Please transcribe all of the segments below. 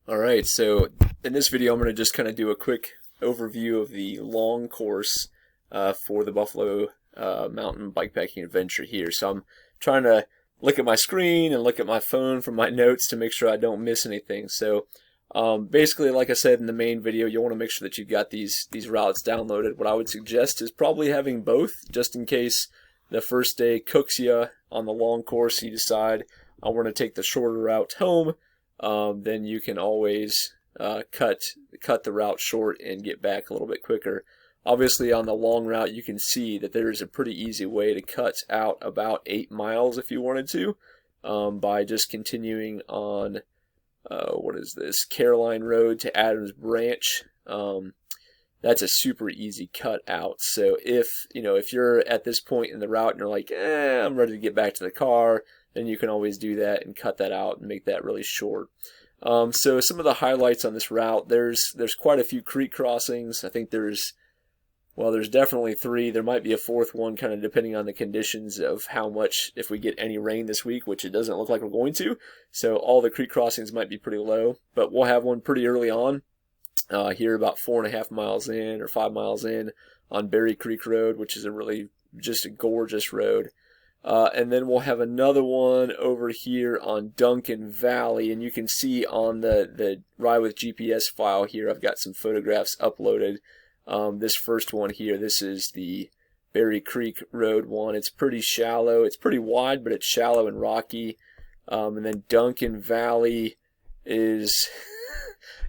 Alright, so in this video I'm going to just kind of do a quick overview of the long course for the Buffalo Mountain Bikepacking Adventure here. So I'm trying to look at my screen and look at my phone for my notes to make sure I don't miss anything. So basically, like I said in the main video, you'll want to make sure that you've got these routes downloaded. What I would suggest is probably having both, just in case the first day cooks you on the long course. You decide I want to take the shorter route home. Then you can always cut the route short and get back a little bit quicker. Obviously, on the long route, you can see that there is a pretty easy way to cut out about 8 miles if you wanted to, by just continuing on what is this, Caroline Road to Adams Branch. That's a super easy cut out. So if you're at this point in the route and you're like, I'm ready to get back to the car, then you can always do that and cut that out and make that really short. So some of the highlights on this route, there's quite a few creek crossings. I think there's definitely 3. There might be a 4th one, kind of depending on the conditions of how much, if we get any rain this week, which it doesn't look like we're going to. So all the creek crossings might be pretty low, but we'll have one pretty early on. Here about 4.5 miles in or 5 miles in on Berry Creek Road, which is just a gorgeous road. And then we'll have another one over here on Duncan Valley, and you can see on the Ride with GPS file here, I've got some photographs uploaded. This first one here, this is the Berry Creek Road one. It's pretty shallow. It's pretty wide, but it's shallow and rocky. And then Duncan Valley is,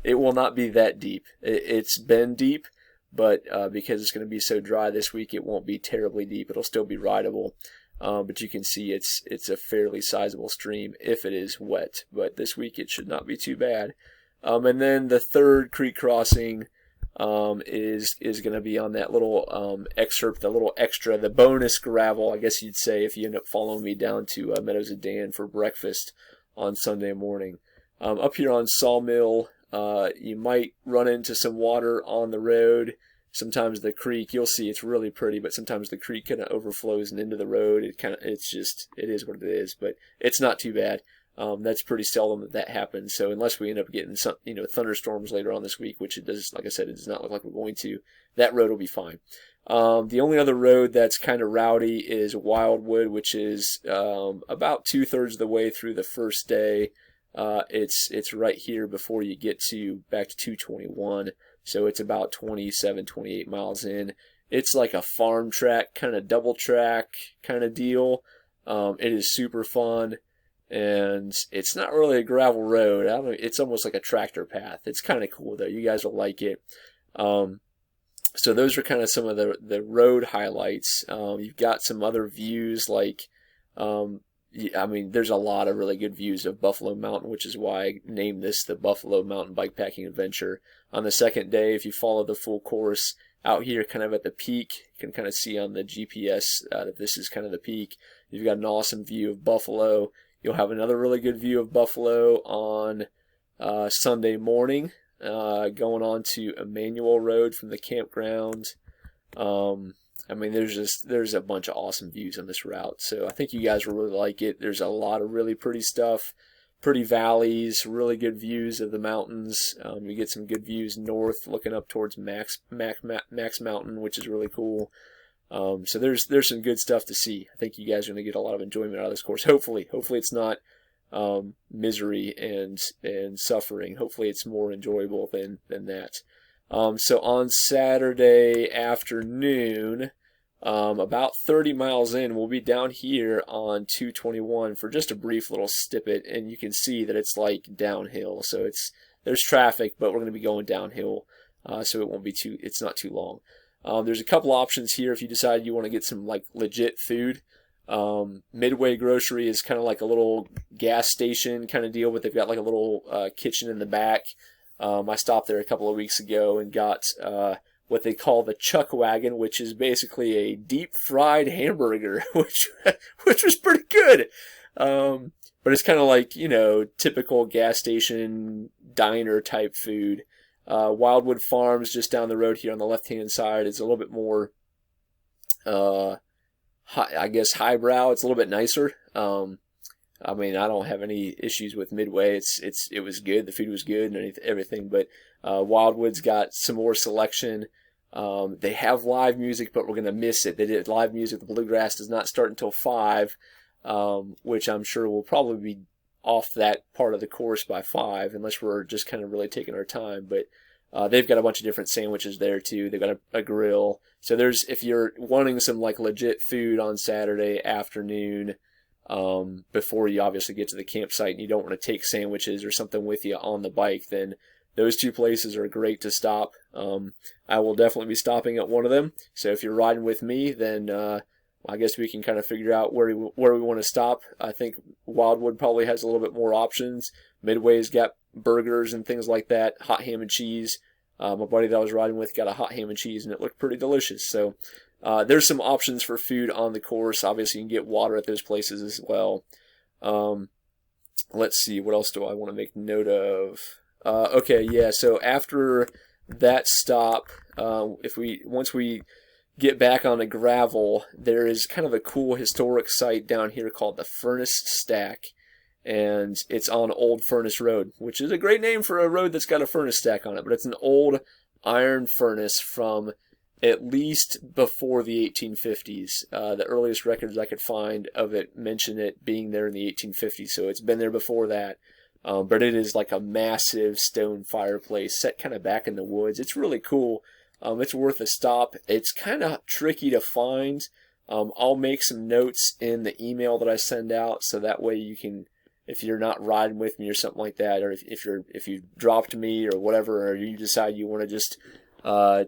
it will not be that deep. It's been deep, but because it's going to be so dry this week, it won't be terribly deep. It'll still be rideable. But you can see it's a fairly sizable stream if it is wet. But this week it should not be too bad. And then the third creek crossing is going to be on that little excerpt, the little extra, the bonus gravel, I guess you'd say, if you end up following me down to Meadows of Dan for breakfast on Sunday morning. Up here on Sawmill, you might run into some water on the road. Sometimes the creek, you'll see it's really pretty, but sometimes the creek kind of overflows and into the road. It is what it is, but it's not too bad. That's pretty seldom that happens. So unless we end up getting some, thunderstorms later on this week, which it does, like I said, it does not look like we're going to, that road will be fine. The only other road that's kind of rowdy is Wildwood, which is about 2/3 of the way through the first day. It's right here before you get back to 221. So it's about 27, 28 miles in. It's like a farm track, kind of double track kind of deal. It is super fun, and it's not really a gravel road. It's almost like a tractor path. It's kind of cool though. You guys will like it. So those are kind of some of the road highlights. You've got some other views like, there's a lot of really good views of Buffalo Mountain, which is why I named this the Buffalo Mountain Bikepacking Adventure. On the second day, if you follow the full course out here kind of at the peak, you can kind of see on the GPS that this is kind of the peak. You've got an awesome view of Buffalo. You'll have another really good view of Buffalo on Sunday morning, going on to Emmanuel Road from the campground. There's a bunch of awesome views on this route, so I think you guys will really like it. There's a lot of really pretty stuff, pretty valleys, really good views of the mountains. You get some good views north, looking up towards Max Mountain, which is really cool. So there's some good stuff to see. I think you guys are going to get a lot of enjoyment out of this course. Hopefully it's not misery and suffering. Hopefully it's more enjoyable than that. So on Saturday afternoon, about 30 miles in, we'll be down here on 221 for just a brief little snippet, and you can see that it's like downhill. So there's traffic, but we're going to be going downhill, so it's not too long. There's a couple options here if you decide you want to get some like legit food. Midway Grocery is kind of like a little gas station kind of deal, but they've got like a little kitchen in the back. I stopped there a couple of weeks ago and got what they call the Chuck Wagon, which is basically a deep fried hamburger, which was pretty good. But it's kind of like, typical gas station diner type food. Wildwood Farms just down the road here on the left hand side is a little bit more highbrow. It's a little bit nicer. I mean, I don't have any issues with Midway. It was good. The food was good and everything. But Wildwood's got some more selection. They have live music, but we're gonna miss it. They did live music. The bluegrass does not start until 5, which I'm sure will probably be off that part of the course by 5, unless we're just kind of really taking our time. But they've got a bunch of different sandwiches there too. They've got a grill. So if you're wanting some like legit food on Saturday afternoon, before you obviously get to the campsite and you don't want to take sandwiches or something with you on the bike, then those 2 places are great to stop. I will definitely be stopping at one of them. So if you're riding with me, then I guess we can kind of figure out where we want to stop. I think Wildwood probably has a little bit more options. Midway's got burgers and things like that, hot ham and cheese. My buddy that I was riding with got a hot ham and cheese, and it looked pretty delicious. So there's some options for food on the course. Obviously, you can get water at those places as well. Let's see, what else do I want to make note of? Okay, yeah, so after that stop, once we get back on the gravel, there is kind of a cool historic site down here called the Furnace Stack, and it's on Old Furnace Road, which is a great name for a road that's got a furnace stack on it, but it's an old iron furnace from at least before the 1850s. The earliest records I could find of it mention it being there in the 1850s, so it's been there before that. But it is like a massive stone fireplace set kind of back in the woods. It's really cool. It's worth a stop. It's kind of tricky to find. I'll make some notes in the email that I send out, so that way you can, if you're not riding with me or something like that, or if you dropped me or whatever, or you decide you want to just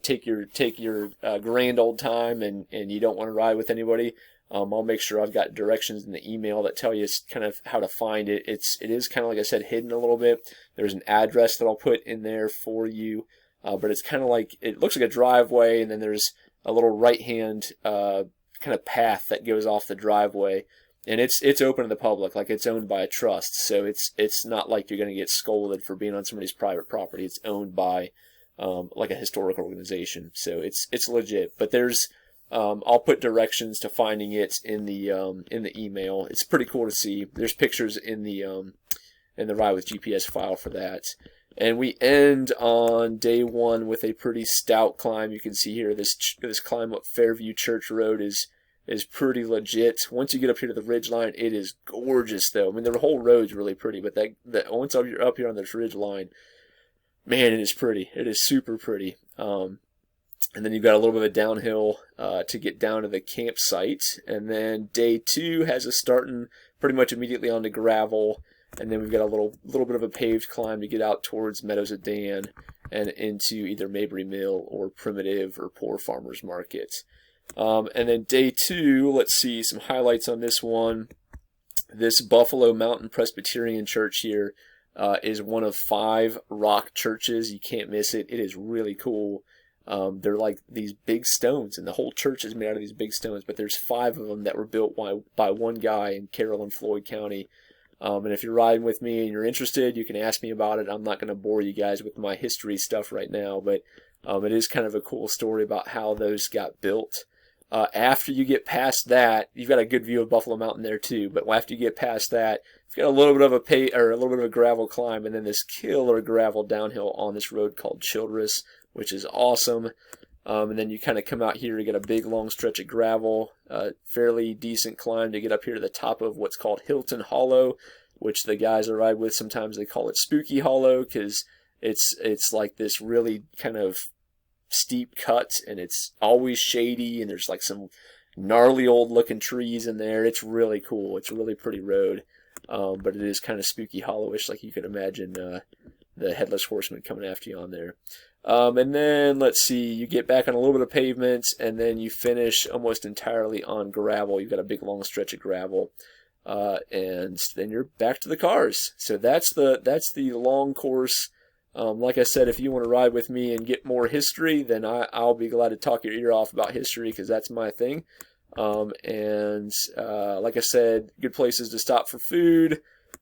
take your grand old time and you don't want to ride with anybody, I'll make sure I've got directions in the email that tell you kind of how to find it. It is kind of, like I said, hidden a little bit. There's an address that I'll put in there for you, but it's kind of like, it looks like a driveway, and then there's a little right-hand kind of path that goes off the driveway, and it's open to the public, like it's owned by a trust. So it's not like you're going to get scolded for being on somebody's private property. It's owned by like a historic organization, so it's legit. But there's I'll put directions to finding it in the email. It's pretty cool to see. There's pictures in the Ride with GPS file for that. And we end on day 1 with a pretty stout climb. You can see here this climb up Fairview Church Road is pretty legit. Once you get up here to the ridge line, it is gorgeous though. I mean, the whole road's really pretty, but that once you're up here on this ridge line, man, it is pretty. It is super pretty. And then you've got a little bit of a downhill to get down to the campsite. And then day 2 has us starting pretty much immediately onto gravel. And then we've got a little bit of a paved climb to get out towards Meadows of Dan and into either Mabry Mill or Primitive or Poor Farmers Market. And then day 2, let's see some highlights on this one. This Buffalo Mountain Presbyterian Church here is one of 5 rock churches. You can't miss it. It is really cool. They're like these big stones, and the whole church is made out of these big stones, but there's 5 of them that were built by one guy in Carroll and Floyd County. And if you're riding with me and you're interested, you can ask me about it. I'm not going to bore you guys with my history stuff right now, but it is kind of a cool story about how those got built. After you get past that, you've got a good view of Buffalo Mountain there too, but after you get past that, you've got a little bit of a gravel climb, and then this killer gravel downhill on this road called Childress, which is awesome. And then you kind of come out here to get a big long stretch of gravel, fairly decent climb to get up here to the top of what's called Hilton Hollow, which the guys I ride with, sometimes they call it Spooky Hollow, because it's like this really kind of steep cut, and it's always shady, and there's like some gnarly old looking trees in there. It's really cool. It's a really pretty road, but it is kind of Spooky Hollowish, like you could imagine the Headless Horseman coming after you on there. And then, let's see, you get back on a little bit of pavement, and then you finish almost entirely on gravel. You've got a big long stretch of gravel, and then you're back to the cars. So that's the long course. Like I said, if you want to ride with me and get more history, then I'll be glad to talk your ear off about history, because that's my thing. And like I said, good places to stop for food.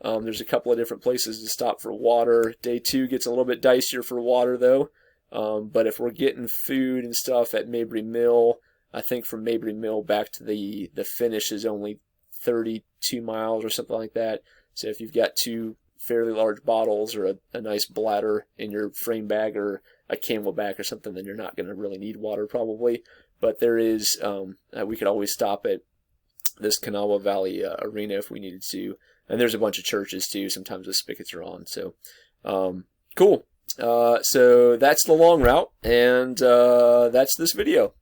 There's a couple of different places to stop for water. Day 2 gets a little bit dicier for water, though. But if we're getting food and stuff at Mabry Mill, I think from Mabry Mill back to the finish is only 32 miles or something like that. So if you've got 2 fairly large bottles or a nice bladder in your frame bag or a camelback or something, then you're not going to really need water probably. But there is, we could always stop at this Kanawha Valley arena if we needed to. And there's a bunch of churches too. Sometimes the spigots are on. So cool. So that's the long route, and that's this video.